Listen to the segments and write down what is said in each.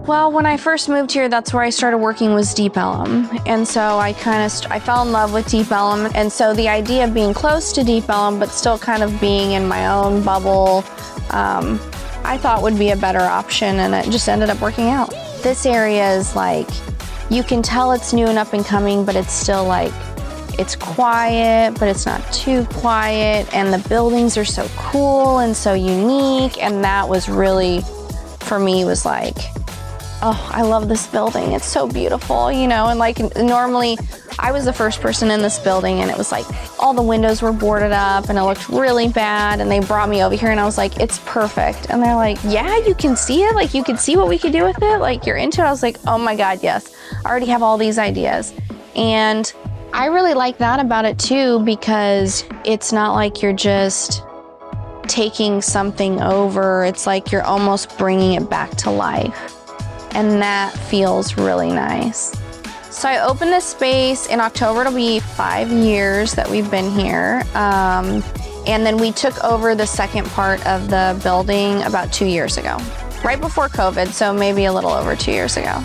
Well, when I first moved here, that's where I started working was Deep Ellum. And so I fell in love with Deep Ellum. And so the idea of being close to Deep Ellum, but still kind of being in my own bubble, I thought would be a better option, and it just ended up working out. This area is like, you can tell it's new and up and coming, but it's still like, it's quiet, but it's not too quiet. And the buildings are so cool and so unique. And that was really, for me, was like, oh, I love this building. It's so beautiful, you know, and like normally I was the first person in this building and it was like all the windows were boarded up and it looked really bad, and they brought me over here and I was like, it's perfect. And they're like, yeah, you can see it? Like you can see what we could do with it? Like you're into it? I was like, oh my God, yes. I already have all these ideas. And I really like that about it too, because it's not like you're just taking something over. It's like you're almost bringing it back to life. And that feels really nice. So I opened this space in October. It'll be 5 years that we've been here. And then we took over the second part of the building about 2 years ago, right before COVID, so maybe a little over 2 years ago.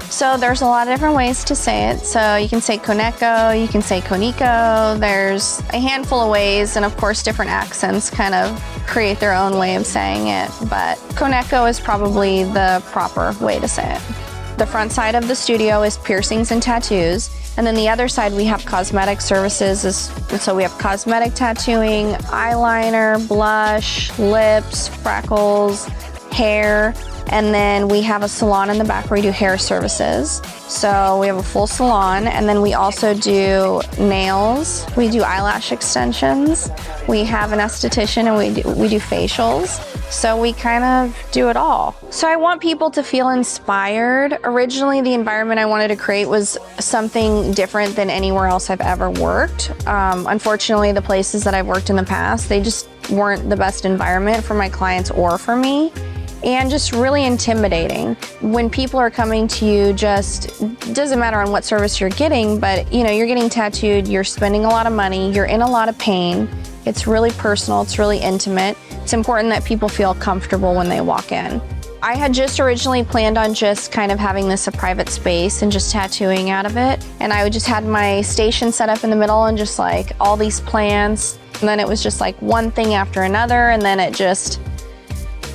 So there's a lot of different ways to say it. So you can say Koneko, you can say Koneko. There's a handful of ways, and of course different accents kind of create their own way of saying it. But Koneko is probably the proper way to say it. The front side of the studio is piercings and tattoos. And then the other side, we have cosmetic services. So we have cosmetic tattooing, eyeliner, blush, lips, freckles, hair. And then we have a salon in the back where we do hair services. So we have a full salon, and then we also do nails. We do eyelash extensions. We have an esthetician, and we do facials. So we kind of do it all. So I want people to feel inspired. Originally, the environment I wanted to create was something different than anywhere else I've ever worked. Unfortunately, the places that I've worked in the past, they just weren't the best environment for my clients or for me. And just really intimidating. When people are coming to you, just doesn't matter on what service you're getting, but you know, you're getting tattooed, you're spending a lot of money, you're in a lot of pain. It's really personal, it's really intimate. It's important that people feel comfortable when they walk in. I had just originally planned on just kind of having this a private space and just tattooing out of it. And I just had my station set up in the middle and just like all these plants. And then it was just like one thing after another, and then it just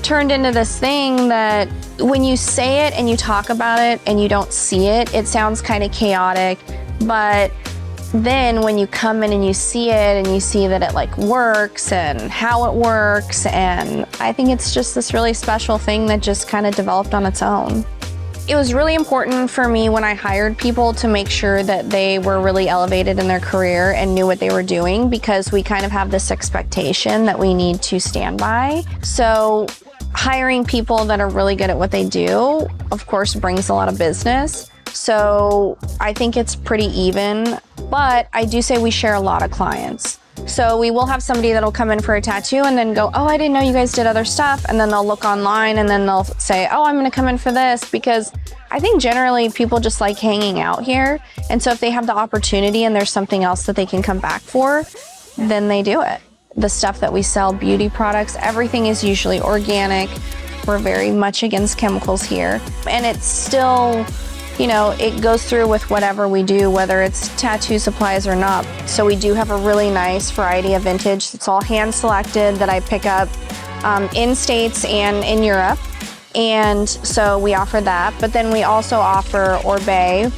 turned into this thing that when you say it and you talk about it and you don't see it, it sounds kind of chaotic. But then when you come in and you see it and you see that it like works and how it works, and I think it's just this really special thing that just kind of developed on its own. It was really important for me when I hired people to make sure that they were really elevated in their career and knew what they were doing, because we kind of have this expectation that we need to stand by. So hiring people that are really good at what they do, of course, brings a lot of business. So I think it's pretty even, but I do say we share a lot of clients. So we will have somebody that'll come in for a tattoo and then go, oh, I didn't know you guys did other stuff. And then they'll look online and then they'll say, oh, I'm gonna come in for this, because I think generally people just like hanging out here. And so if they have the opportunity and there's something else that they can come back for, then they do it. The stuff that we sell, beauty products, everything is usually organic. We're very much against chemicals here. And it's still, you know, it goes through with whatever we do, whether it's tattoo supplies or not. So we do have a really nice variety of vintage. It's all hand selected that I pick up in States and in Europe. And so we offer that, but then we also offer Orbe,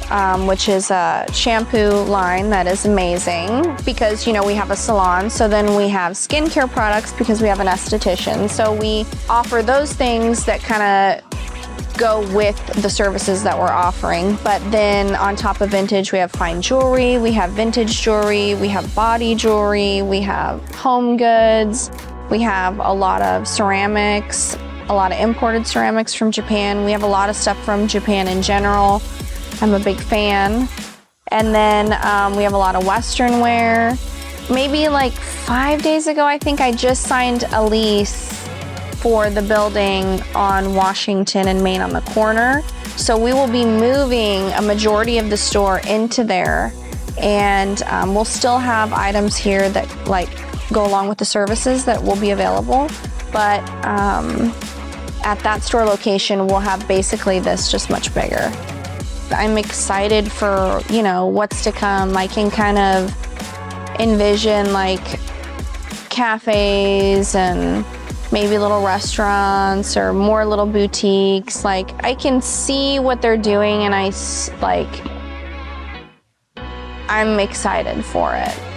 which is a shampoo line that is amazing because, you know, we have a salon. So then we have skincare products because we have an esthetician. So we offer those things that kind of go with the services that we're offering. But then on top of vintage, we have fine jewelry, we have vintage jewelry, we have body jewelry, we have home goods, we have a lot of ceramics, a lot of imported ceramics from Japan. We have a lot of stuff from Japan in general. I'm a big fan. And then we have a lot of Western wear. Maybe like 5 days ago, I think I just signed a lease for the building on Washington and Main on the corner. So we will be moving a majority of the store into there. And we'll still have items here that like go along with the services that will be available. But at that store location, we'll have basically this, just much bigger. I'm excited for, you know, what's to come. I can kind of envision like cafes and maybe little restaurants or more little boutiques. Like, I can see what they're doing, and I'm excited for it.